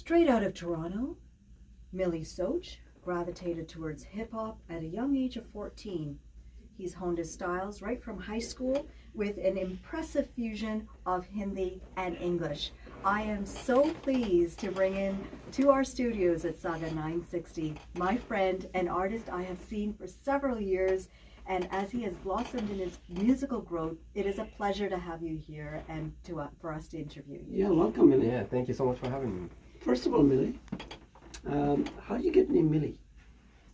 Straight out of Toronto, Mili Soch gravitated towards hip-hop at a young age of 14. He's honed his styles right from high school with an impressive fusion of Hindi and English. I am so pleased to bring in to our studios at Sauga 960 my friend, an artist I have seen for several years, and as he has blossomed in his musical growth, it is a pleasure to have you here and for us to interview you. Yeah, welcome, Mili. Yeah, thank you so much for having me. First of all, Mili, how do you get named Mili?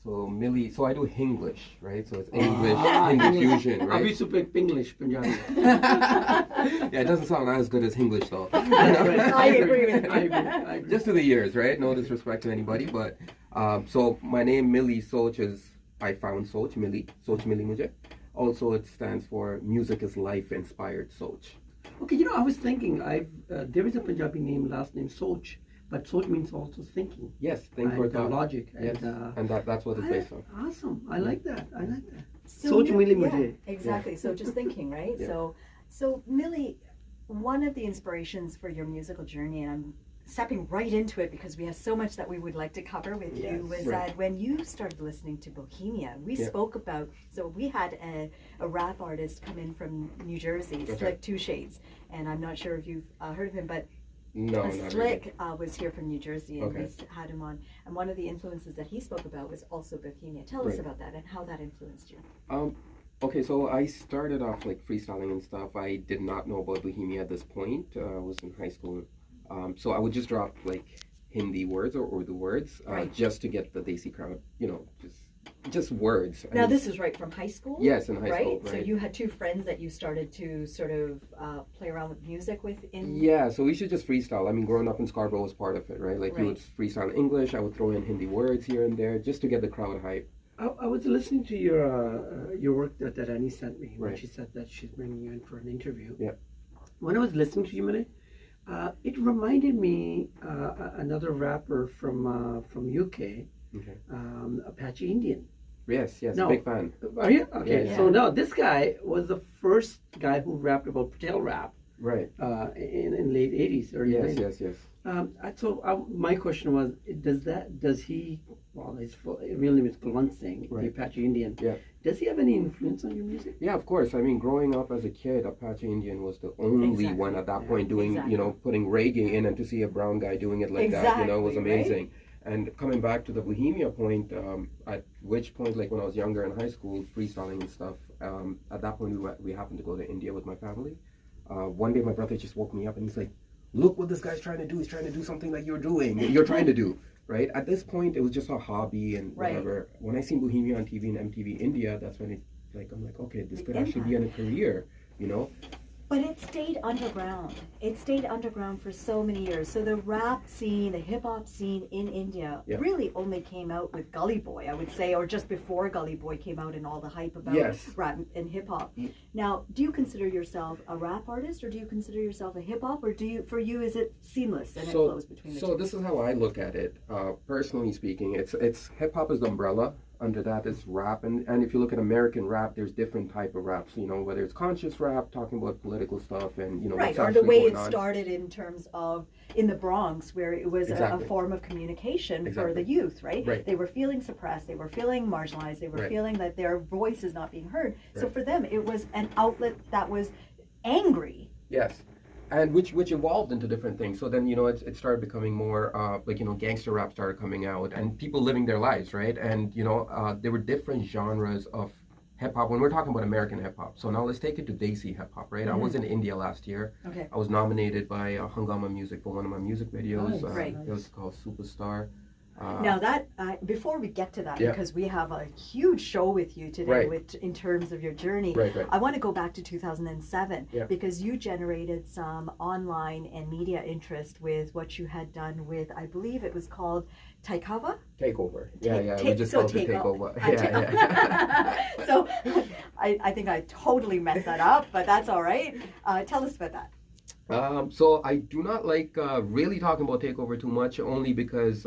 So Mili, so I do Hinglish, right? So it's English, Hindi fusion, right? Abhi speak English, Punjabi. Yeah, it doesn't sound as good as Hinglish though. I agree with you. I agree. Just to the ears, right? No disrespect to anybody, but so my name Mili Soch is, I found Soch, Mili, Soch Mili Mujhe. Also, it stands for Music is Life Inspired Soch. Okay, I was thinking, there is a Punjabi name, last name Soch, but Soch means also thinking. Yes, think for thought. Logic. Yes, and that's what it's based on. Awesome, I like that. So Soch Mili Mujhe. Exactly. So just thinking, right? Yeah. So Mili, one of the inspirations for your musical journey, and I'm stepping right into it because we have so much that we would like to cover with you, was right. that when you started listening to Bohemia, we spoke about, so we had a rap artist come in from New Jersey, Okay. Slick Two Shades, and I'm not sure if you've heard of him, but No, not Slick was here from New Jersey, and Okay. we had him on, and one of the influences that he spoke about was also Bohemia. Tell us Right. about that and how that influenced you. really. Okay, so I started off like freestyling and stuff. I did not know about Bohemia at this point. I was in high school. So I would just drop like Hindi words or Urdu words Right. just to get the Desi crowd, just words. Now, this is right from high school? Yes, in high right? school, So right. you had two friends that you started to sort of play around with music with in... Yeah, so we should just freestyle. I mean, growing up in Scarborough was part of it, right? Like, Right. we would freestyle in English. I would throw in Hindi words here and there just to get the crowd hype. I was listening to your work that Annie sent me when Right. she said that she's bringing you in for an interview. Yeah. When I was listening to you, Mili, it reminded me another rapper from UK, Okay. Apache Indian. Yes, No. big fan. Are you? Okay, Yeah. so no, this guy was the first guy who rapped about Patel rap Right. in late 80s, early Yes, 90s. yes. My question was, does he, well, his real name is Kulwant Singh, the Right. Apache Indian. Yeah. Does he have any influence on your music? Yeah, of course. I mean, growing up as a kid, Apache Indian was the only Exactly. one at that point doing, Exactly. putting reggae in, and to see a brown guy doing it like that, was Exactly, amazing. And coming back to the Bohemia point, at which point, like when I was younger in high school, freestyling and stuff, at that point we happened to go to India with my family. One day my brother just woke me up and he's like, look what this guy's trying to do. He's trying to do something that you're trying to do, right? At this point, it was just a hobby and Right. whatever. When I seen Bohemia on TV and MTV India, that's when I'm like, okay, this The could actually be in a career, But it stayed underground. It stayed underground for so many years. So the rap scene, the hip-hop scene in India Yeah. really only came out with Gully Boy, I would say, or just before Gully Boy came out and all the hype about Yes. rap and hip-hop. Mm. Now, do you consider yourself a rap artist, or do you consider yourself a hip-hop, or for you, is it seamless and it flows between the two? So this is how I look at it. Personally speaking, it's hip hop is the umbrella. Under that is rap, and if you look at American rap, there's different type of raps. Whether it's conscious rap, talking about political stuff, and right, what's or the actually way going it on. started in terms of in the Bronx, where it was a Exactly. form of communication for Exactly. the youth, right? Right. They were feeling suppressed, they were feeling marginalized, they were Right. feeling that their voice is not being heard. So Right. for them, it was an outlet that was angry. Yes, and which evolved into different things. So then it started becoming more gangster rap started coming out, and people living their lives, right? And there were different genres of hip hop when we're talking about American hip hop. So now let's take it to Desi hip hop, right? I was in India last year. Okay. I was nominated by Hungama Music for one of my music videos. Nice. Right. It was called Superstar. Now that before we get to that, Yeah. because we have a huge show with you today, Right. in terms of your journey, Right. I want to go back to 2007 Yeah. because you generated some online and media interest with what you had done with, I believe it was called Takeover. Takeover. Yeah. We Take- just so called it take Takeover. I Yeah. So I think I totally messed that up, but that's all right. Tell us about that. So I do not like really talking about Takeover too much, only because,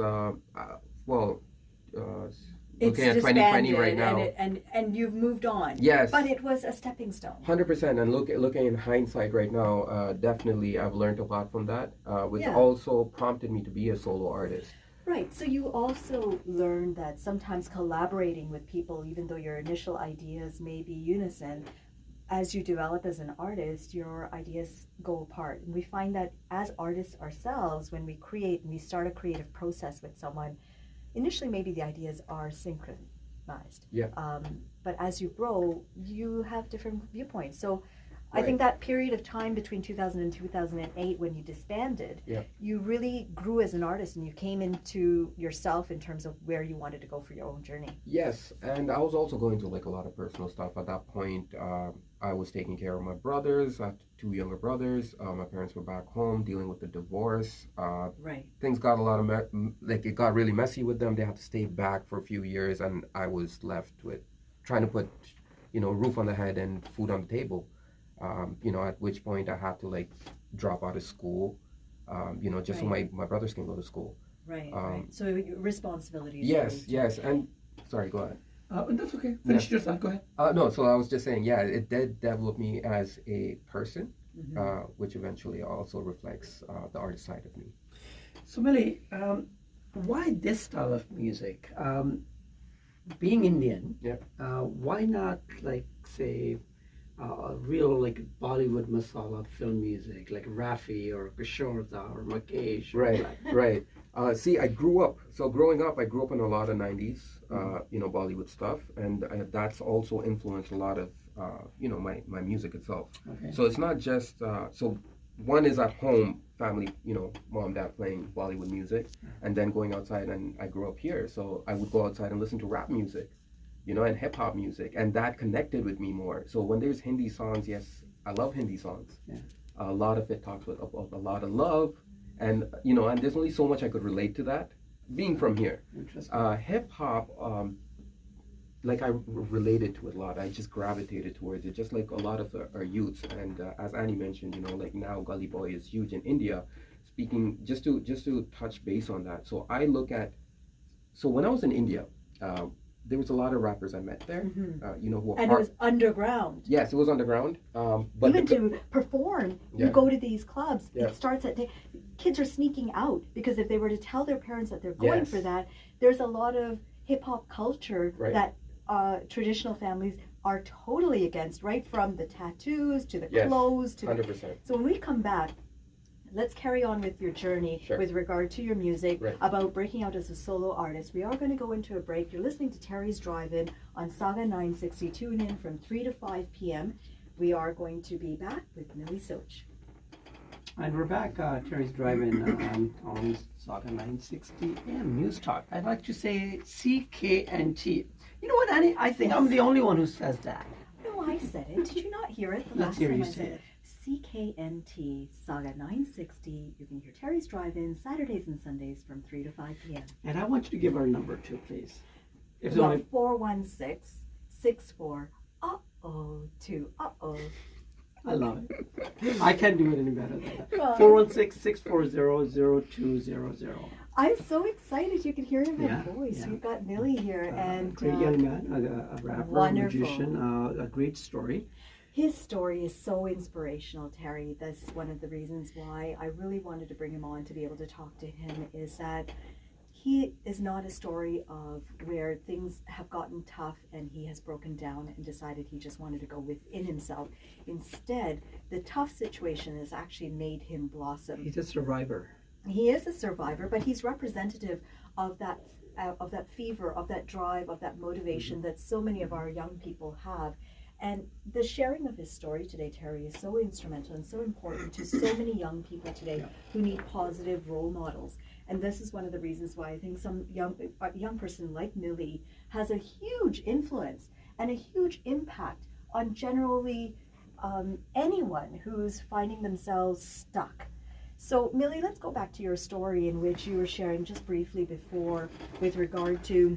It's looking at 2020 right disbanded now. and you've moved on. Yes. But it was a stepping stone. 100%. And looking in hindsight right now, definitely I've learned a lot from that, which Yeah. also prompted me to be a solo artist. Right. So you also learned that sometimes collaborating with people, even though your initial ideas may be unison, as you develop as an artist, your ideas go apart. And we find that as artists ourselves, when we create and we start a creative process with someone, initially maybe the ideas are synchronized. Yeah. But as you grow, you have different viewpoints. So I Right. think that period of time between 2000 and 2008 when you disbanded, Yeah. you really grew as an artist and you came into yourself in terms of where you wanted to go for your own journey. Yes, and I was also going through like a lot of personal stuff at that point. I was taking care of my brothers. I had two younger brothers. My parents were back home dealing with the divorce. Right. Things got a lot of like it got really messy with them. They had to stay back for a few years, and I was left with trying to put, a roof on the head and food on the table. At which point I had to like drop out of school, just so Right. my brothers can go to school. Right. Right. So your responsibilities. Yes, yes, and sorry, go ahead. That's okay. Finish your thought. Go ahead. No, so I was just saying, yeah, it did develop me as a person, Mhm. which eventually also reflects the artist side of me. So, Mili, why this style of music? Being Indian, Yeah. why not like say real like Bollywood masala film music like Rafi or Kishorda or Mukesh? Right, right. See, growing up, I grew up in a lot of 90s, Bollywood stuff, and that's also influenced a lot of, my music itself. Okay. So it's not just, so one is at home, family, mom, dad playing Bollywood music, and then going outside, and I grew up here, so I would go outside and listen to rap music, and hip hop music, and that connected with me more. So when there's Hindi songs, yes, I love Hindi songs. Yeah. A lot of it talks about a lot of love, and and there's only so much I could relate to that, being from here. Interesting. Hip hop, like I related to it a lot. I just gravitated towards it, just like a lot of our youths. And as Annie mentioned, like now Gully Boy is huge in India. Speaking just to touch base on that. So I look at, so when I was in India, there was a lot of rappers I met there. Mhm. Who were And it was underground. Yes, it was underground. But Even to perform, you Yeah. go to these clubs. Yeah. It starts at kids are sneaking out because if they were to tell their parents that they're going Yes. for that, there's a lot of hip hop culture Right. that traditional families are totally against, right from the tattoos to the Yes, clothes to. 100%. So when we come back, let's carry on with your journey Sure. with regard to your music, Right. about breaking out as a solo artist. We are going to go into a break. You're listening to Terry's Drive-In on Sauga 960. Tune in from 3 to 5 p.m. We are going to be back with Mili Soch. And we're back, Terry's Drive-In on Sauga 960 AM News Talk. I'd like to say CKNT. You know what, Annie? I think I'm the only one who says that. No, I said it. Did you not hear it the Let's last hear time you I say said it. it? CKNT Sauga 960. You can hear Terry's Drive-In Saturdays and Sundays from 3 to 5 p.m. And I want you to give our number too, please. If We it's are only 416-64 2 I love it. I can't do it any better than that. Well- 416-640-0200. I'm so excited you can hear him Yeah, in voice. yeah. We've got Mili here, and Great young man, a rapper, wonderful. a magician, a great story. his story is so inspirational, Terry. That's one of the reasons why I really wanted to bring him on to be able to talk to him, is that he is not a story of where things have gotten tough and he has broken down and decided he just wanted to go within himself. Instead, the tough situation has actually made him blossom. He's a survivor. He is a survivor, but he's representative of that fever, of that drive, of that motivation that so many of our young people have. And the sharing of his story today, Terry, is so instrumental and so important to so many young people today who need positive role models. And this is one of the reasons why I think some young person like Mili has a huge influence and a huge impact on generally anyone who's finding themselves stuck. So, Mili, let's go back to your story in which you were sharing just briefly before with regard to,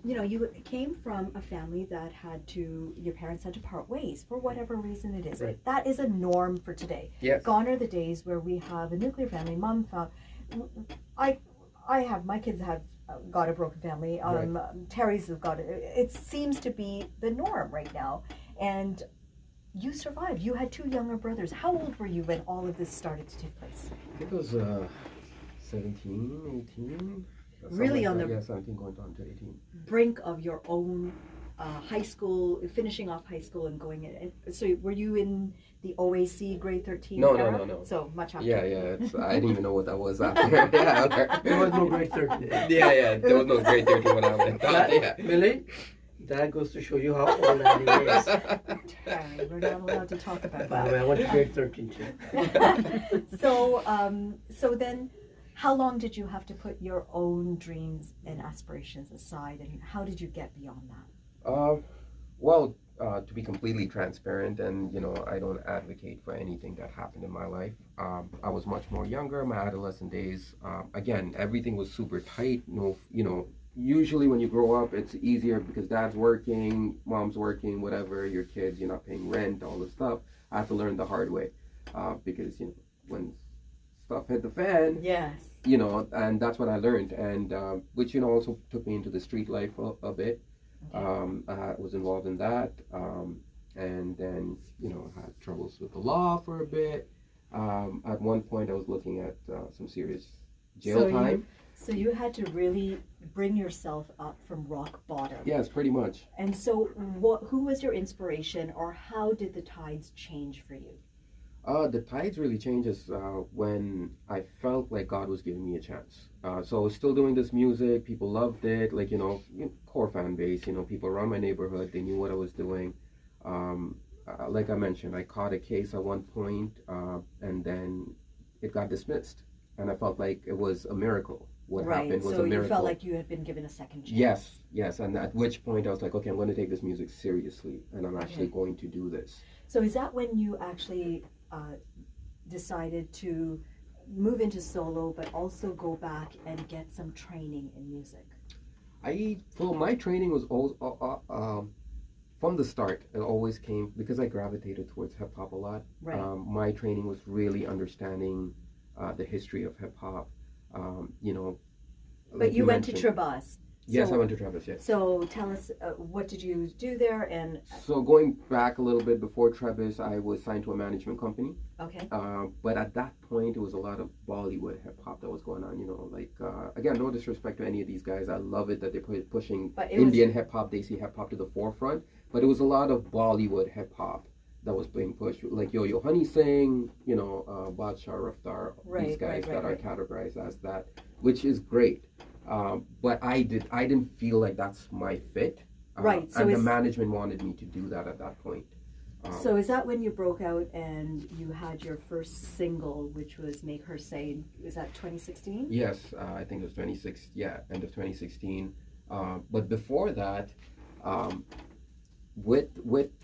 you came from a family that your parents had to part ways for whatever reason it is. Right. That is a norm for today. Yes. Gone are the days where we have a nuclear family. Mom found, my kids have got a broken family. Terry's have got it seems to be the norm right now. And you survived. You had two younger brothers. How old were you when all of this started to take place? I think it was 17, 18. Really like on that. the Yeah, 17 going on to 18. brink of your own high school, finishing off high school and going in. And so were you in the OAC grade 13 era? No. So much after. Yeah. I didn't even know what that was after. Yeah. There was no grade 13. Yeah. There was no grade 13 when I went. Yeah. Mili, that goes to show you how old Annie is. Terry, we're not allowed to talk about By the way, I that. went to grade 13 too. So then, how long did you have to put your own dreams and aspirations aside, and how did you get beyond that? To be completely transparent, and I don't advocate for anything that happened in my life. I was much more younger. My adolescent days, again, everything was super tight. Usually when you grow up, it's easier because dad's working, mom's working, whatever. Your kids, you're not paying rent, all this stuff. I had to learn the hard way because when stuff hit the fan. Yes. And that's what I learned, and which also took me into the street life a bit. Okay. I was involved in that, and then had troubles with the law for a bit. At one point, I was looking at some serious jail time. So you had to really bring yourself up from rock bottom. Yes, pretty much. And so, who was your inspiration, or how did the tides change for you? The tides really changes when I felt like God was giving me a chance. So I was still doing this music. People loved it. Like, core fan base, people around my neighborhood, they knew what I was doing. Like I mentioned, I caught a case at one point, and then it got dismissed. And I felt like it was a miracle. What happened was a miracle. So you felt like you had been given a second chance. Yes. And at which point I was like, okay, I'm going to take this music seriously, and I'm actually going to do this. So is that when you actually decided to move into solo, but also go back and get some training in music? My training was always, from the start, it always came, because I gravitated towards hip hop a lot. Right. My training was really understanding the history of hip hop. But you went to Trebas. Yes, I went to Trebas, yes. So tell us, what did you do there? And so going back a little bit, before Trebas, I was signed to a management company. Okay. But at that point, it was a lot of Bollywood hip hop that was going on. Again, no disrespect to any of these guys. I love it that they're pushing Indian hip hop, Desi hip hop to the forefront. But it was a lot of Bollywood hip hop that was being pushed, like Yo-Yo Honey Singh, Badshah, Rakhra, these guys that are categorized as that, which is great. But I didn't feel like that's my fit. Right. So and the management wanted me to do that at that point. So is that when you broke out and you had your first single, which was Make Her Say? Is that 2016? Yes, I think it was 2016. Yeah, end of 2016. But before that, with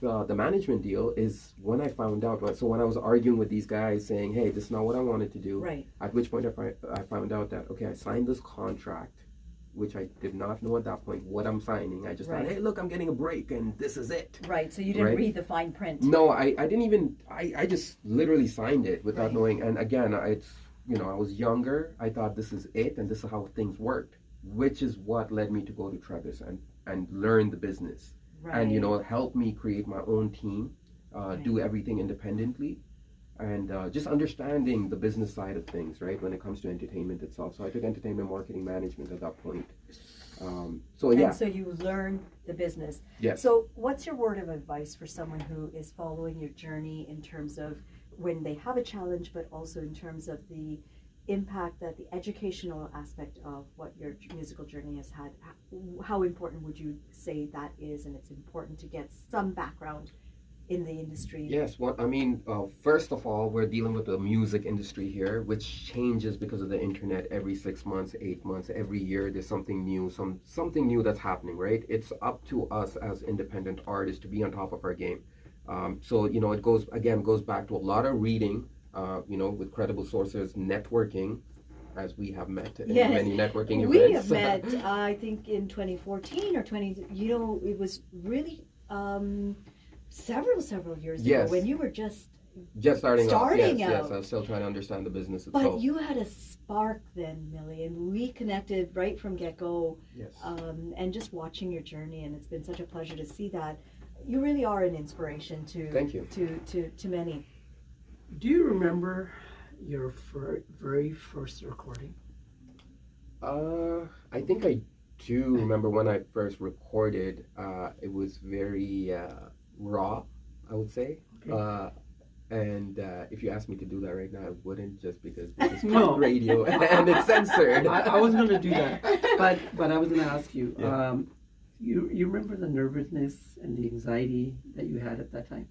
the management deal is when I found out. So when I was arguing with these guys saying, hey, this is not what I wanted to do. Right. At which point I found out that, okay, I signed this contract, which I did not know at that point what I'm signing. I just thought, hey, look, I'm getting a break and this is it. Right, so you didn't read the fine print. No, I didn't even, I just literally signed it without knowing. And again, I was younger. I thought this is it and this is how things worked, which is what led me to go to Trebas and learn the business. Right. And, help me create my own team, do everything independently. And just understanding the business side of things, right, when it comes to entertainment itself. So I took entertainment marketing management at that point. And so you learned the business. Yes. So what's your word of advice for someone who is following your journey in terms of when they have a challenge, but also in terms of the impact that the educational aspect of what your musical journey has had? How important would you say that is? And it's important to get some background in the industry. Yes, first of all, we're dealing with the music industry here, which changes because of the internet every 6 months, 8 months, every year. There's something new, something new that's happening, right? It's up to us as independent artists to be on top of our game. So it goes back to a lot of reading, with credible sources, networking, as we have met in many networking events. We have met, I think, in 2014 or 20. It was really. Several years ago when you were just Just starting out. Yes, out. yes. I was still trying to understand the business itself. But you had a spark then, Mili, and we connected right from get-go. Yes. And just watching your journey, and it's been such a pleasure to see that. You really are an inspiration to Thank you. to many. Do you remember your very first recording? I think I do remember when I first recorded. It was very raw, I would say. Okay. And if you asked me to do that right now, I wouldn't, just because this is No. radio and it's censored. I was going to do that, but I was going to ask you. Yeah. You remember the nervousness and the anxiety that you had at that time?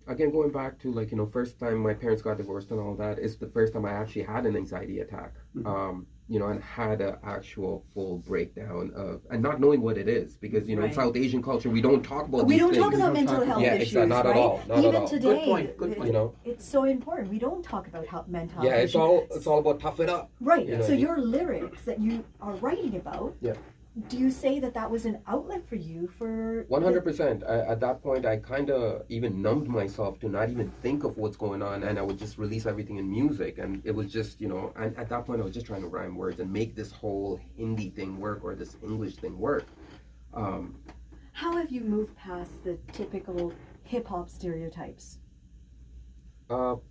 Again, going back to first time my parents got divorced and all that, it's the first time I actually had an anxiety attack. Mm-hmm. And had an actual full breakdown and not knowing what it is, because in Right. South Asian culture we don't talk about We these don't things. talk about We don't mental talk health Yeah, issues, exactly. Not right? at all. Not Even at all. today, Good point. It's so important. We don't talk about mental health Yeah, issues. it's all about tough it up. Right. You know So what I mean? your lyrics that you are writing about, Yeah. do you say that was an outlet for you for 100%. At that point, I kind of even numbed myself to not even think of what's going on, and I would just release everything in music. And it was just, and at that point, I was just trying to rhyme words and make this whole Hindi thing work, or this English thing work. How have you moved past the typical hip hop stereotypes?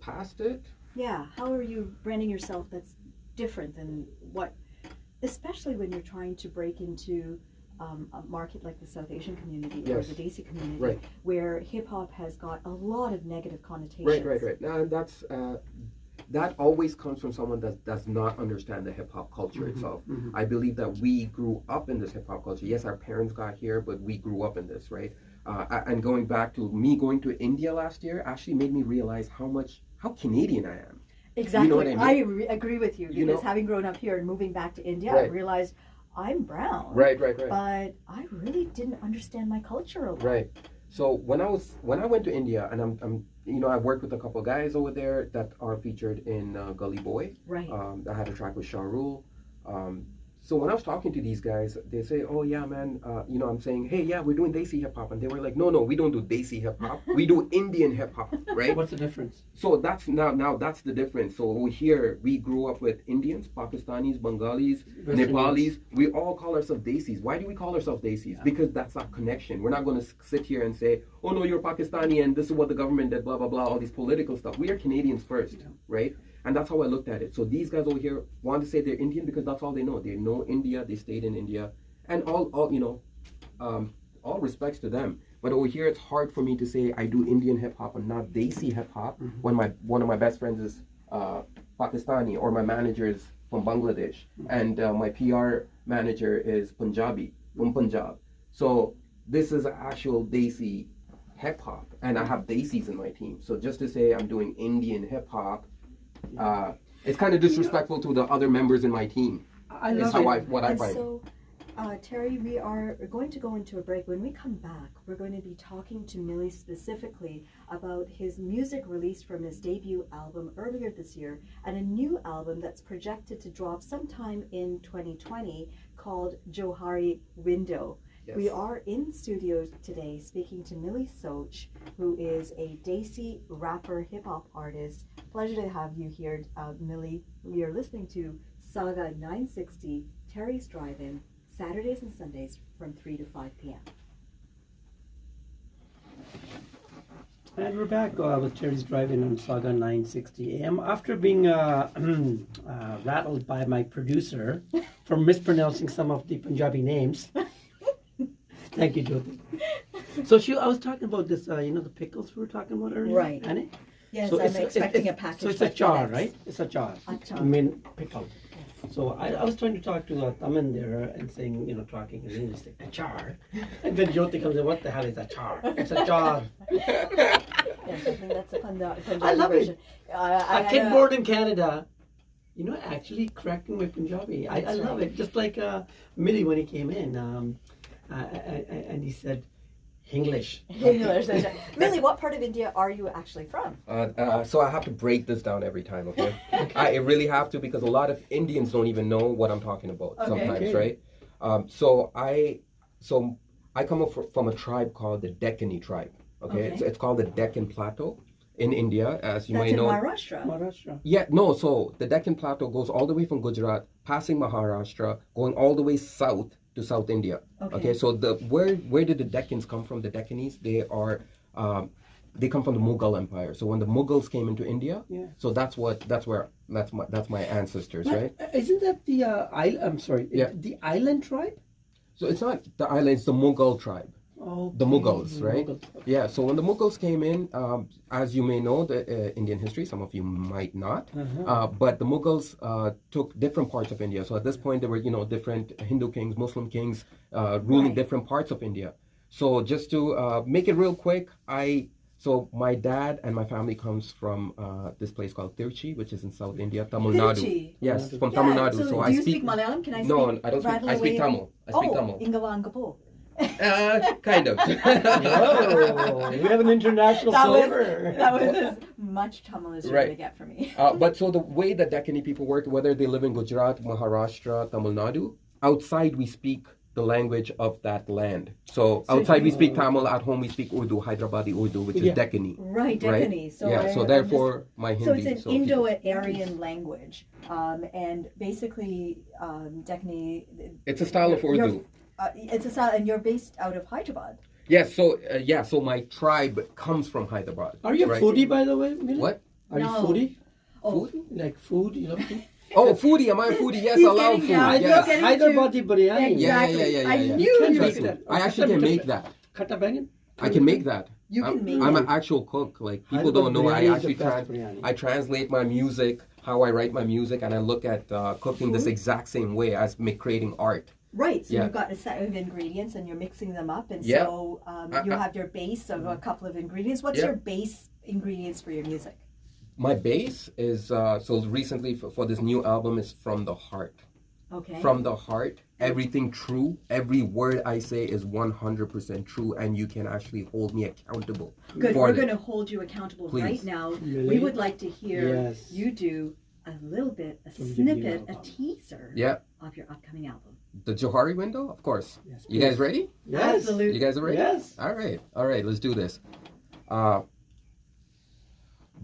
Past it? Yeah. How are you branding yourself that's different than what, especially when you're trying to break into a market like the South Asian community or Yes. the Desi community, Right. where hip hop has got a lot of negative connotations. Right. Now, that always comes from someone that does not understand the hip hop culture itself. Mhm. I believe that we grew up in this hip hop culture. Yes, our parents got here, but we grew up in this, right? And going back to me going to India last year actually made me realize how Canadian I am. Exactly. You know what I mean? Agree with you, because You know- having grown up here and moving back to India, I Right. realized I'm brown. Right. But I really didn't understand my culture a lot. Right. So when I went to India, and I'm I worked with a couple of guys over there that are featured in Gully Boy. Right. I had a track with Shah Rule. So when I was talking to these guys, they say, "Oh yeah, man," I'm saying, "Hey, yeah, we're doing Desi hip hop," and they were like, "No, we don't do Desi hip hop. We do Indian hip hop, right?" What's the difference? So that's now that's the difference. So over here, we grew up with Indians, Pakistanis, Bengalis, Westerners. Nepalis. We all call ourselves Desis. Why do we call ourselves Desis? Yeah. Because that's our connection. We're not going to sit here and say, "Oh no, you're Pakistani and this is what the government did," blah blah blah, all these political stuff. We are Canadians first, Yeah. right? And that's how I looked at it. So these guys over here want to say they're Indian because that's all they know. They know India. They stayed in India, and all respects to them. But over here, it's hard for me to say I do Indian hip hop and not Desi hip hop when one of my best friends is Pakistani, or my manager is from Bangladesh, and my PR manager is Punjabi, from Punjab. So this is actual Desi hip hop, and I have Desis in my team. So just to say I'm doing Indian hip hop, it's kind of disrespectful to the other members in my team. I Is love how it. I And find. so, Terry, we are going to go into a break. When we come back, we're going to be talking to Mili specifically about his music released from his debut album earlier this year, and a new album that's projected to drop sometime in 2020 called Johari Window. Yes. We are in studio today speaking to Mili Soch, who is a Desi rapper, hip-hop artist. Pleasure to have you here, Mili. We are listening to Sauga 960, Terry's Drive-In, Saturdays and Sundays from 3 to 5 p.m. And we're back with Terry's Drive-In on Sauga 960 AM. After being rattled by my producer for mispronouncing some of the Punjabi names. Thank you, Jyoti. So I was talking about this, the pickles we were talking about earlier. Right. Annie? Yes, So I'm it's- expecting it's- a package. So it's a by jar, FedEx. right? It's a jar. A jar. I mean, pickle. So I was trying to talk to Taman there and saying, talking in English, like, a jar. And then Jyoti comes in, what the hell is a jar? It's a jar. Yes, I think that's a Punjabi I love it. version. A kid born in Canada, actually correcting my Punjabi. I That's love right. it. Just like Mili when he came in, and he said, English. English. Mili, what part of India are you actually from? So I have to break this down every time, okay? I really have to, because a lot of Indians don't even know what I'm talking about sometimes, Okay. right? So I come up from a tribe called the Deccani tribe, Okay, Okay. it's called the Deccan Plateau in India, as you That's might in know. Maharashtra. Maharashtra. Yeah, no, so the Deccan Plateau goes all the way from Gujarat, passing Maharashtra, going all the way south to South India. Okay. So where did the Deccans come from? The Deccanese, they come from the Mughal Empire. So when the Mughals came into India, Yeah. so that's my ancestors, But, right? Isn't that the I'm sorry, Yeah. the island tribe? So it's not the island, it's the Mughal tribe. Oh, The Mughals, right? Mughals. Yeah, so when the Mughals came in, as you may know, the Indian history, some of you might not, but the Mughals took different parts of India. So at this point, there were, different Hindu kings, Muslim kings ruling Right. different parts of India. So just to make it real quick, so my dad and my family comes from this place called Tiruchi, which is in South India, Tamil Nadu. Tiruchi. Yes, from Tamil Nadu. So, So do you speak Malayalam? Can I speak? No, I don't speak. rattle I speak away? Tamil. I speak Tamil. Ingavangapo. Kind of. Oh, we have an international flavor. That was as much Tamil as you're Right. going to get from me. But so the way that Deccani people work, whether they live in Gujarat, Maharashtra, Tamil Nadu, outside we speak the language of that land. So outside we speak Tamil, at home we speak Urdu, Hyderabadi Urdu, which is Yeah. Deccani. Right, Deccani. So yeah, so therefore my Hindi. So it's an people- Indo-Aryan language, and basically Deccani. It's a style of Urdu. It's a style, and you're based out of Hyderabad. Yes, so my tribe comes from Hyderabad. Are you a right? foodie, by the way, Mili? What? Are you No. foodie? Oh, Like food, you know? Oh, foodie. Am I a foodie? Yes, He's I love getting food. down. Yes. Getting Hyderabadi biryani. Yeah, exactly. yeah. I yeah. knew Can you make could. that. I actually can make that. Kata bangan? I can make that. You can make I'm it. an actual cook. Like people Hyderabad don't know. I biryani is actually the best biryani. I translate my music, how I write my music, and I look at cooking this exact same way as creating art. Right, so Yeah. you've got a set of ingredients and you're mixing them up, and Yeah. so you have your base of a couple of ingredients. What's Yeah. your base ingredients for your music? My bass is so recently for this new album is from the heart. Okay. From the heart, everything true. Every word I say is 100% true, and you can actually hold me accountable. Good. for We're it. going to hold you accountable Please. right now. Really? We would like to hear Yes. you do a little bit, a From the snippet, new a album. teaser Yeah, of your upcoming album. the Johari window, of course. Yes, You guys please. ready? Yes. Absolutely. You guys are ready? Yes. All right, let's do this.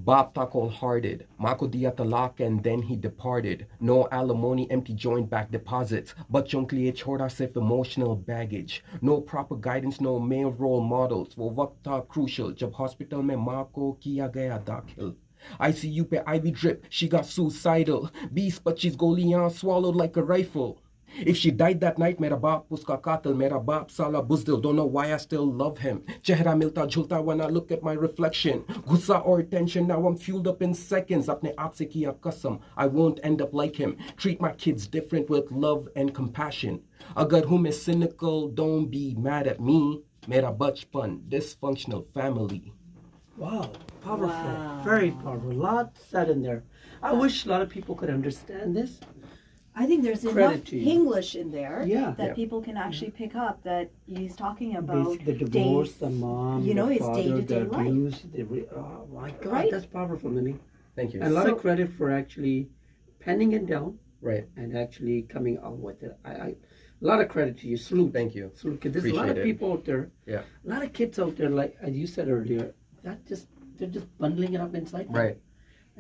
Bap ta cold-hearted, Mako diya talak and then he departed. No alimony, empty joint back deposits. Bachon ke liye choda sirf emotional baggage. No proper guidance, no male role models. Wo waqt tha crucial, jab hospital mein maa ko kiya gaya dakhil. ICU pe IV drip, she got suicidal. 20-25 goliyan swallowed like a rifle. If she died that night, mera baap uska qatil, mera baap sala buzdil. Don't know why I still love him. Chehra milta jhulta when I look at my reflection. Gussa or tension, now I'm fueled up in seconds. Apne aap se kiya kasam, I won't end up like him. Treat my kids different with love and compassion. Agar hum is cynical, don't be mad at me. Mera bachpan, dysfunctional family. Wow. Powerful. Wow. Very powerful. A lot said in there. I wish a lot of people could understand this. I think there's Credit enough to you. English in there Yeah. that Yeah. people can actually pick up that he's talking about Basically, the divorce, days, the mom, you know, the his father, day-to-day the life. abuse. Oh my God, Right? that's powerful, Mili. Thank you. And a lot of So- credit for actually penning it down Right. and actually coming out with it. A lot of credit to you. Salute. Thank you. Salute. 'Cause there's a lot of Appreciate it. people out there. Yeah. A lot of kids out there, like as you said earlier, they're just bundling it up inside. them. Right.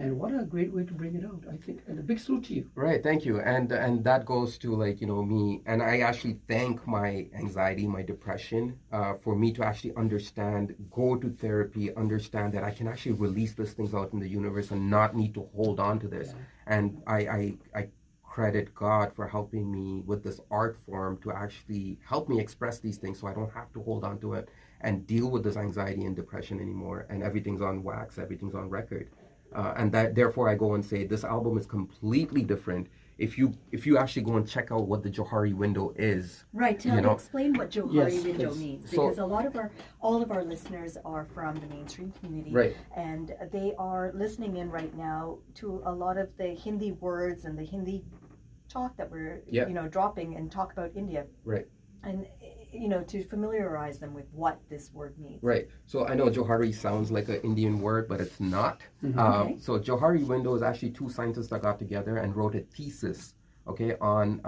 And what a great way to bring it out, I think. And a big salute to you. Right, thank you. And that goes to me, and I actually thank my anxiety, my depression, for me to actually understand, go to therapy, understand that I can actually release these things out in the universe and not need to hold on to this. Yeah. And I credit God for helping me with this art form to actually help me express these things so I don't have to hold on to it and deal with this anxiety and depression anymore. And everything's on wax, everything's on record. And that therefore I go and say this album is completely different. If you actually go and check out what the Johari window is, Right, explain what Johari Yes, window please. means, So- because all of our listeners are from the mainstream community, Right. and they are listening in right now to a lot of the Hindi words and the Hindi talk that we're dropping and talk about India, right, and to familiarize them with what this word means. right. So I know Johari sounds like an Indian word, but it's not. Okay. So Johari window is actually two scientists that got together and wrote a thesis, okay, on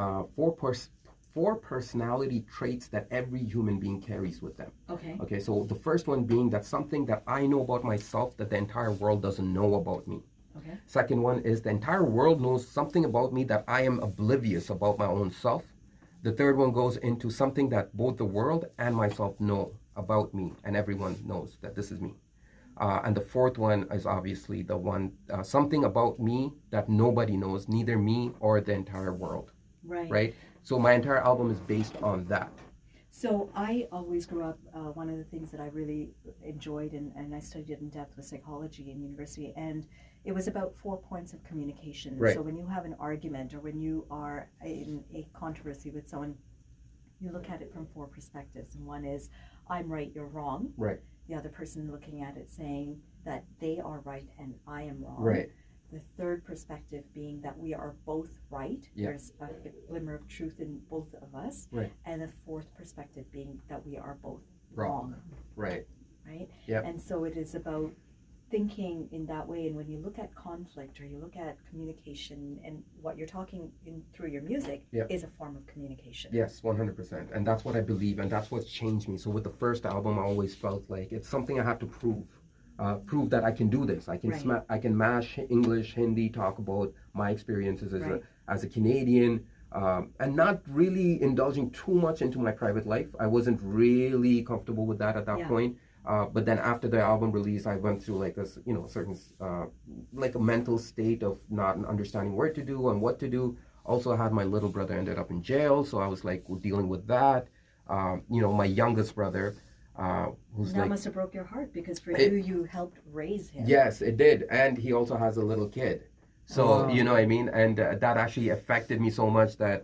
4 personality traits that every human being carries with them. Okay. Okay, so the first one being that something that I know about myself that the entire world doesn't know about me. Okay. Second one is the entire world knows something about me that I am oblivious about my own self. The third one goes into something that both the world and myself know about me, and everyone knows that this is me. And the fourth one is obviously the one, something about me that nobody knows, neither me or the entire world. Right. Right? So my entire album is based on that. So I always grew up, one of the things that I really enjoyed, and I studied it in depth, was psychology in university, and it was about 4 points of communication. Right. So when you have an argument or when you are in a controversy with someone, you look at it from 4 perspectives. And one is, I'm right, you're wrong. Right. The other person looking at it saying that they are right and I am wrong. Right. The third perspective being that we are both right. Yeah. There's a glimmer of truth in both of us. Right. And the fourth perspective being that we are both Wrong. wrong. Right. Right? Yep. And so it is about thinking in that way. And when you look at conflict or you look at communication, and what you're talking in through your music Yep. is a form of communication. Yes, 100%. And that's what I believe, and that's what's changed me. So with the first album, I always felt like it's something I have to prove. Prove that I can do this. I can Right. I can mash English, Hindi, talk about my experiences as Right. a Canadian, and not really indulging too much into my private life. I wasn't really comfortable with that at that Yeah. point. But then after the album release, I went through like a certain like a mental state of not understanding where to do and what to do. Also, I had my little brother ended up in jail, so I was like dealing with that. My youngest brother, who's That like, must have broke your heart, because for It- you helped raise him. yes, it did, and he also has a little kid. So Wow. you know what I mean, and that actually affected me so much that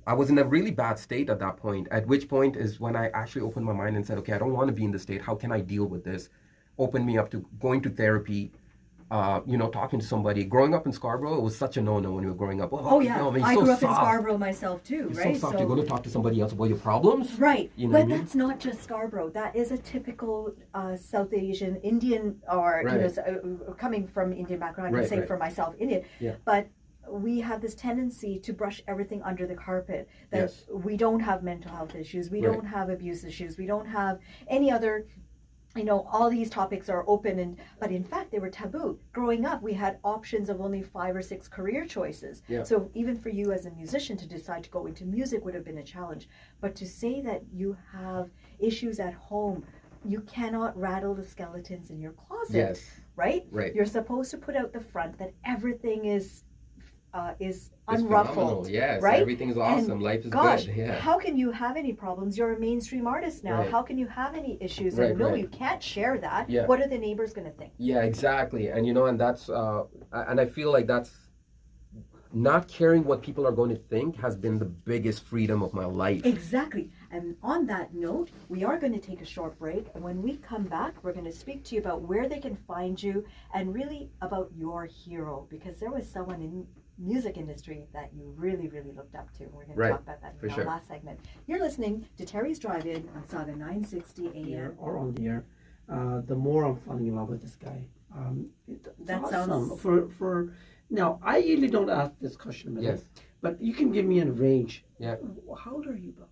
I was in a really bad state at that point. At which point is when I actually opened my mind and said, okay, I don't want to be in this state. How can I deal with this? Opened me up to going to therapy. Talking to somebody. Growing up in Scarborough, it was such a no-no when we were growing up. Oh yeah, no, I so grew up in soft. Scarborough myself too, He's right? so soft. You're going to talk to somebody else about your problems? Right, You know but what I mean? that's not just Scarborough. That is a typical South Asian Indian, or Right. coming from Indian background. I can Right, say right. for myself, Indian. Yeah. But we have this tendency to brush everything under the carpet. That Yes. we don't have mental health issues. We Right. don't have abuse issues. We don't have any other. All these topics are open, but in fact they were taboo. Growing up, we had options of only 5 or 6 career choices. Yeah. So even for you as a musician to decide to go into music would have been a challenge. But to say that you have issues at home, you cannot rattle the skeletons in your closet, Yes. right? Right. You're supposed to put out the front that everything is It's unruffled, phenomenal. Yes, right? everything is awesome. And Life is gosh, good. Yeah. how can you have any problems? You're a mainstream artist now. Right. How can you have any issues? Right, And no, right. you can't share that. Yeah. What are the neighbors going to think? Yeah, exactly. And and that's and I feel like that's not caring what people are going to think has been the biggest freedom of my life. Exactly. And on that note, we are going to take a short break. And when we come back, we're going to speak to you about where they can find you and really about your hero, because there was someone in music industry that you really, really looked up to. We're going to Right. talk about that in For our sure. last segment. You're listening to Terry's Drive-In on Sauga 960 Here AM. or on the air, the more I'm falling in love with this guy. It's That awesome. sounds- For now, I usually don't ask this question, Mili, Yes. but you can give me a range. Yeah. How old are you about?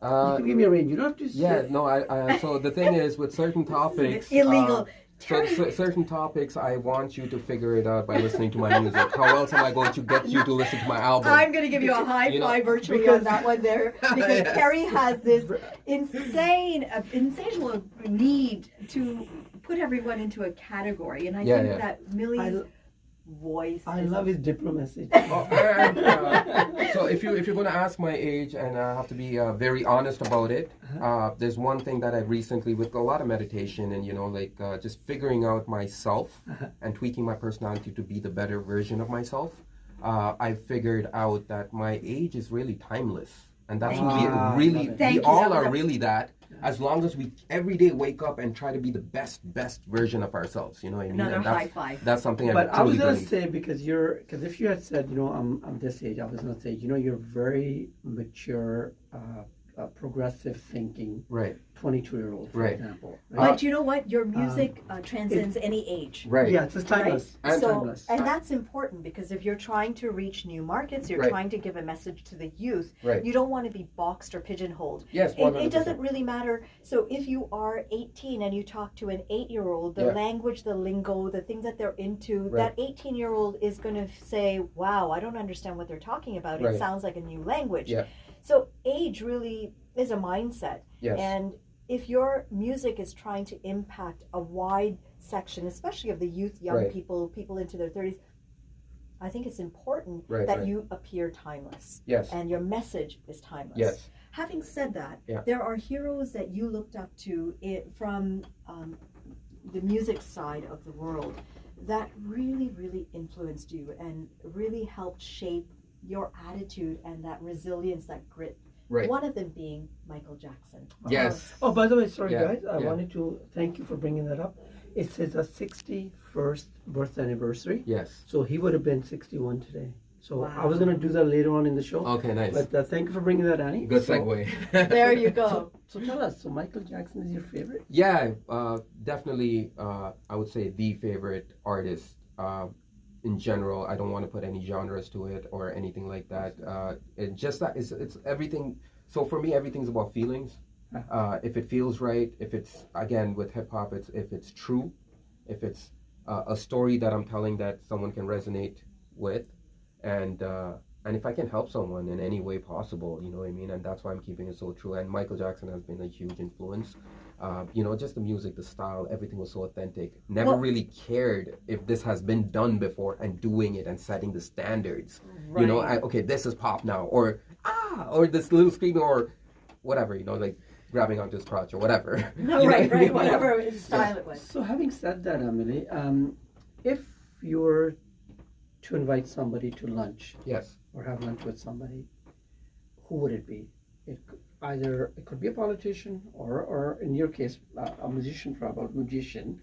You Uh, can give me a range. You don't have to say. yeah, no, I so the thing is with certain topics, Illegal. certain topics, I want you to figure it out by listening to my music. How else am I going to get you to listen to my album? I'm going to give you a high You know, five virtually because- on that one there, because Yes. Terry has this insatiable need to put everyone into a category, and I Yeah, think yeah. that Mili's voice. I is- love his diplomacy. Oh, and, so if you're going to ask my age, and I have to be very honest about it, there's one thing that I recently, with a lot of meditation and just figuring out myself and tweaking my personality to be the better version of myself, I figured out that my age is really timeless, and that's Thank what you. we really Thank we you. all That was are a- really that. As long as we every day wake up and try to be the best version of ourselves, you know what I mean? Another And high five. That's something But I I was truly gonna believe. say, because if you had said, I'm this age, I was gonna say, you're very mature progressive thinking Right. 22-year-old, for Right. example. But you know what? Your music transcends any age. Right. Yeah, it's timeless. And- So, Timeless. and that's important because if you're trying to reach new markets, you're Right. trying to give a message to the youth. Right. You don't want to be boxed or pigeonholed. Yes, It 100%. doesn't really matter. So if you are 18 and you talk to an 8-year-old, the Yeah. language, the lingo, the things that they're into, Right. that 18-year-old is going to say, "Wow, I don't understand what they're talking about. It Right. sounds like a new language." Yeah. So age really is a mindset. Yes. And if your music is trying to impact a wide section, especially of the youth, young Right. people into their 30s, I think it's important Right, that right. you appear timeless. Yes. And your message is timeless. Yes. Having said that, Yeah. there are heroes that you looked up to from the music side of the world that really, really influenced you and really helped shape your attitude and that resilience, that grit. Right. One of them being Michael Jackson. Yes. Oh, by the way, sorry Yeah, guys, I yeah. wanted to thank you for bringing that up. It's his 61st birth anniversary. Yes. So he would have been 61 today. So I Wow. was going to do that later on in the show. Okay, nice. But thank you for bringing that, Annie. Good So- segue. There you go. So tell us, so Michael Jackson is your favorite? Yeah, definitely. I would say the favorite artist. In general, I don't want to put any genres to it or anything like that. It just that it's everything. So for me, everything's about feelings. If it feels right, if it's again with hip hop, if it's true, if it's a story that I'm telling that someone can resonate with, and if I can help someone in any way possible, you know what I mean. And that's why I'm keeping it so true. And Michael Jackson has been a huge influence. Just the music, the style, everything was so authentic. Never Well- really cared if this has been done before and doing it and setting the standards. You know, Right. okay, this is pop now, or this little screaming, or whatever, like grabbing onto his crotch or whatever. No, You know right, what I mean? right. Whatever style it was. So having said that, Emily, if you were to invite somebody to lunch Yes. or have lunch with somebody, who would it be? It could be a politician or in your case, a musician, probably magician.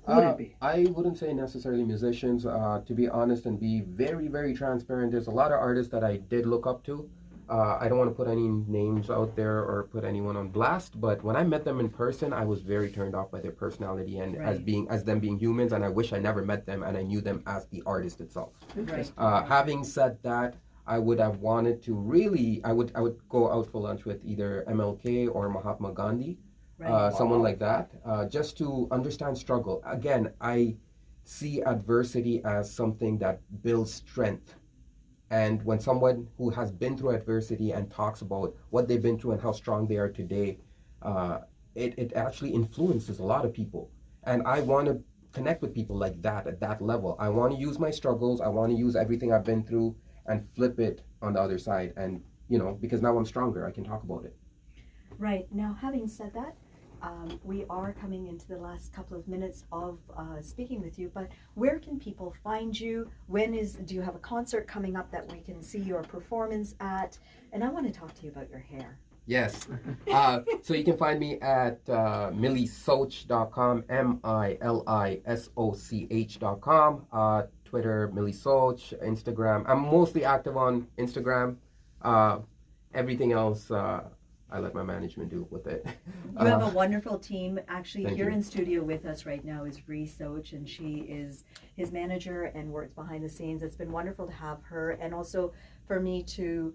Who would it be? I wouldn't say necessarily musicians. To be honest and be very, very transparent, there's a lot of artists that I did look up to. I don't want to put any names out there or put anyone on blast, but when I met them in person, I was very turned off by their personality and as them being humans, and I wish I never met them and I knew them as the artist itself. Right. Having said that, I would have wanted to really, I would go out for lunch with either MLK or Mahatma Gandhi, Right. someone like that, just to understand struggle. Again, I see adversity as something that builds strength. And when someone who has been through adversity and talks about what they've been through and how strong they are today, it actually influences a lot of people. And I want to connect with people like that at that level. I want to use my struggles. I want to use everything I've been through and flip it on the other side. And, because now I'm stronger, I can talk about it. Right. Now, having said that, we are coming into the last couple of minutes of speaking with you, but where can people find you? Do you have a concert coming up that we can see your performance at? And I want to talk to you about your hair. Yes. So you can find me at milisoch.com, milisoch.com, Twitter, Mili Soch, Instagram. I'm mostly active on Instagram. Everything else, I let my management do with it. You have a wonderful team. Actually, Thank here you. in studio with us right now is Mili Soch, and she is his manager and works behind the scenes. It's been wonderful to have her, and also for me to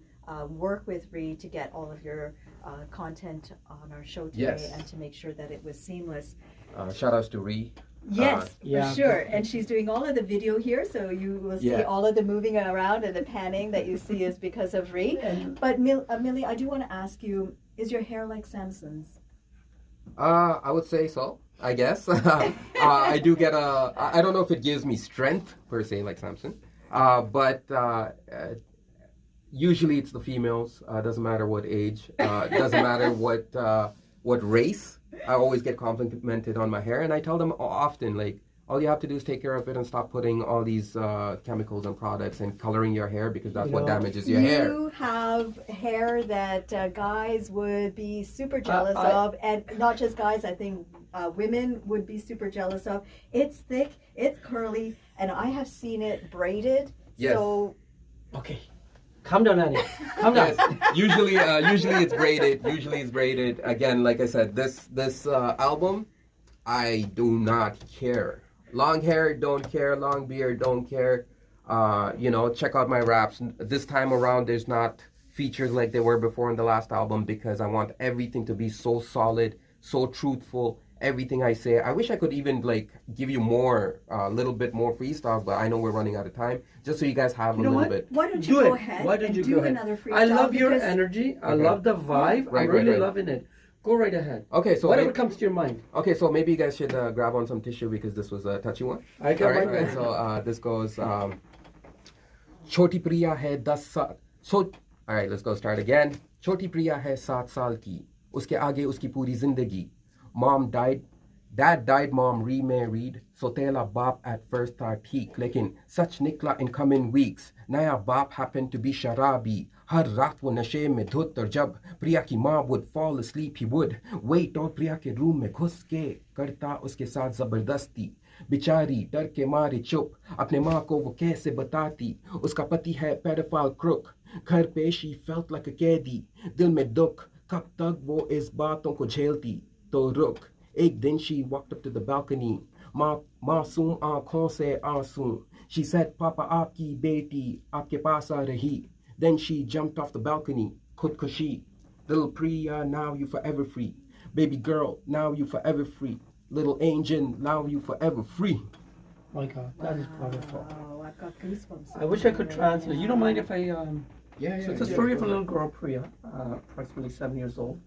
work with Ree to get all of your content on our show today, Yes. and to make sure that it was seamless. Shout outs to Ree. Yes, yeah. for sure. And she's doing all of the video here, so you will see Yeah. all of the moving around and the panning that you see is because of Ree. But Mili, I do want to ask you, is your hair like Samson's? I would say so, I guess. I do get I don't know if it gives me strength, per se, like Samson. But usually it's the females. Doesn't matter what age. Doesn't matter what race. I always get complimented on my hair. And I tell them often, like, all you have to do is take care of it and stop putting all these chemicals and products and coloring your hair, because that's what damages your hair. You have hair that guys would be super jealous I- of, and not just guys, I think women would be super jealous of. It's thick, it's curly, and I have seen it braided. Yes. So Okay, Calm down, Annie. Calm down. Yes, usually it's graded. Usually it's graded. Again, like I said, this album, I do not care. Long hair, don't care. Long beard, don't care. Check out my raps. This time around, there's not features like they were before in the last album because I want everything to be so solid, so truthful. Everything I say, I wish I could even like give you more, a little bit more freestyles, but I know we're running out of time. Just so you guys have a little bit. Why don't you go ahead and do another freestyle? I love your energy. I love the vibe. I'm really loving it. Go right ahead. Okay, so whatever comes to your mind. Okay, so maybe you guys should grab on some tissue because this was a touchy one. I got all right. So this goes. Choti priya hai 10 saal. So all right, let's go start again. Choti priya hai 7 saal ki. Uske aage uski puri zindagi. Mom died. Dad died, mom remarried. So tela baap at first tha theek. Lekin sach nikla in coming weeks. Naya baap happened to be sharabi. Har raat wo nashe mein dhut aur jab Priya ki maa would fall asleep, he would wait aur Priya ke room mein ghus ke karta uske saath zabardasti. Bichari डर के मारे चुप अपने माँ को वो कैसे बताती उसका पति है pedophile crook घर पे she felt like a कैदी दिल में दुख कब तक वो इस बातों को झेलती तो रुक एक दिन she walked up to the balcony मासूम आँखों से आंसू she said पापा आपकी बेटी आपके पास आ रही then she jumped off the balcony खुदकुशी little Priya now you forever free baby girl now you forever free little angel now you forever free. My God, that is powerful. Oh, I've got goosebumps. I wish I could translate. You don't mind if I Yeah. So it's a story of a little girl, Priya, approximately 7 years old.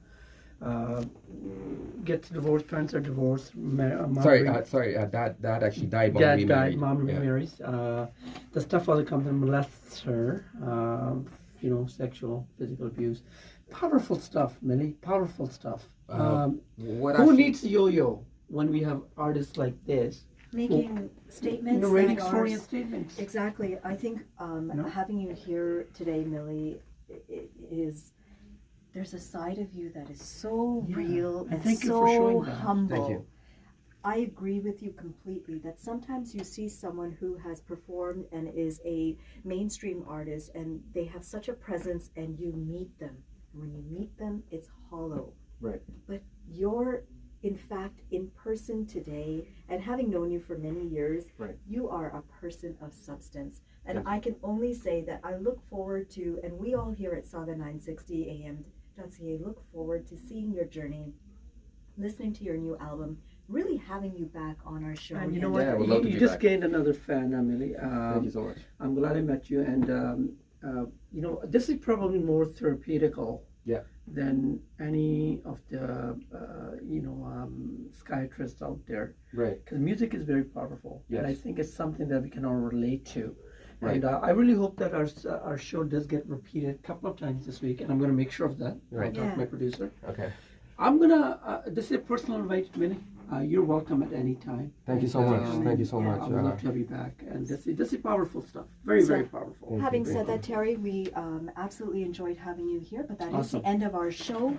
Gets divorced, parents are divorced. Dad actually died. Dad died, mom remarries. The stepfather comes and molests her. Sexual, physical abuse. Powerful stuff, Mili. Powerful stuff. Who needs yo-yo when we have artists like this? Making statements. Narrating story and statements. Exactly. I think having you here today, Mili, there's a side of you that is so real and so humble. Thank you. I agree with you completely that sometimes you see someone who has performed and is a mainstream artist and they have such a presence and you meet them. And when you meet them, it's hollow. Right. But you're, in fact, in person today, and having known you for many years, you are a person of substance. And I can only say that I look forward to, and we all here at Sauga 960 AM.ca look forward to seeing your journey, listening to your new album, really having you back on our show. And you know what? You just gained another fan, Mili. Thank you so much. I'm glad I met you. And, this is probably more therapeutical than any of the, psychiatrists out there. Right. Because music is very powerful. Yes. And I think it's something that we can all relate to. Right. And I really hope that our show does get repeated a couple of times this week. And I'm going to make sure of that. Right. I'll talk to my producer. Okay. I'm going to, this is a personal invite, Mili. You're welcome at any time. Thank you so much. Thank you so much. I would love to have you back. And this is powerful stuff. Very powerful. Having said that, Terry, we absolutely enjoyed having you here, but that is the end of our show.